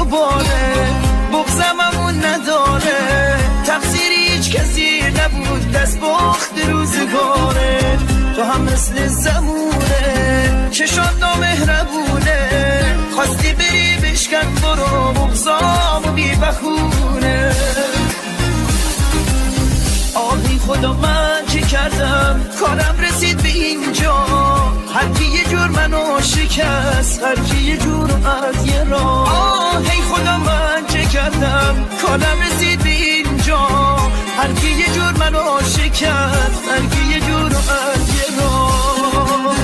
دوباره بغضممون نداره، تقصیر هیچ کسی نبود، دست باخت روزگاره. تو هم مثل زمونه چشات نامهربونه، خواستی بری بشکن برو بغضامو بی بخونه. آهی خدا من چه کردم کارم رسید به اینجا، هر کی یه جور منو شکست، هر کی یه جور از یه راه. آهی خدا من چه کردم کارم رسید به اینجا، هر کی یه جور منو شکست، هر کی یه جور از یه راه.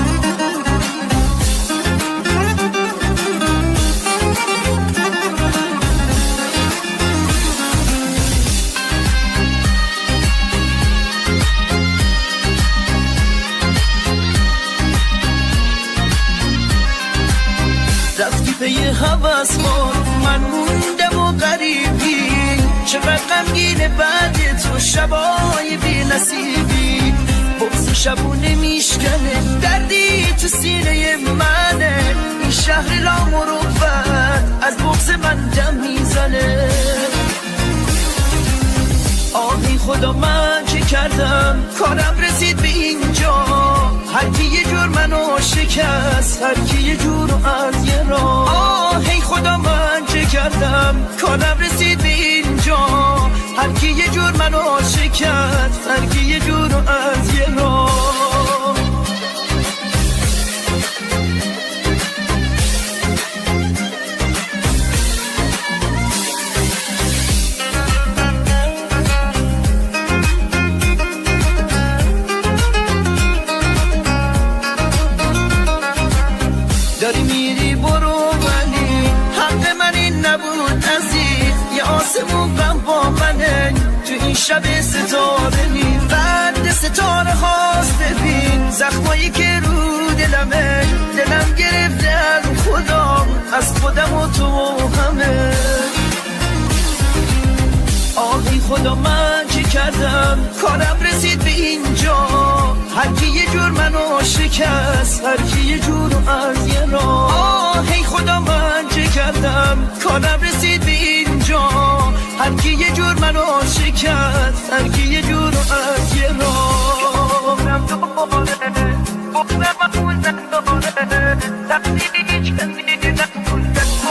رفتی به یه حوض خود من موندم و غریبی، چقدر غمگینه بعد تو شبای بی نصیبی. بغض شبونه میشکنه دردی تو سینه منه، این شهر لامروت از بغض من دم میزنه. آهی خدا من چه کردم کارم رسید به اینجا، هر کی یه جور منو شکست، هر کی یه جور از یه راه. آهی خدا من چه کردم کارم رسید به اینجا، هر کی یه جور منو شکست، هر کی یه جور از یه راه. داری میری برو ولی حق من این نبود عزیز، یه آسمون غم با منه تو این شب ستاره می رد ستاره هاست. ببین زخمایی که رو دلمه، دلم گرفته از خودم، از خودم و تو همه. آهی خدا من چه کردم کارم رسید به اینجا، هر کی یه جور منو شکست، هر کی یه جور از یه راه. آهی خدا من چه کردم کارم رسید به اینجا، هر کی یه جور منو شکست، هر کی یه جور از یه راه. بغضم دوباره بغضممون نداره، تقصیر هیچ کسی نبود، دست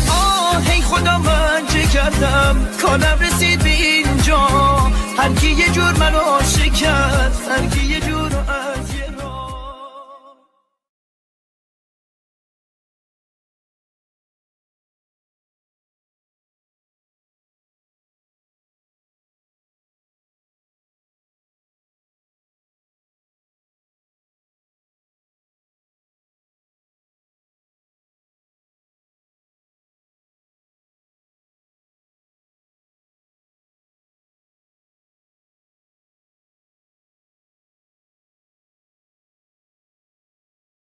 آهی خدا من چه کردم کارم رسید به اینجا، هر کی یه جور منو شکست، هر کی یه جور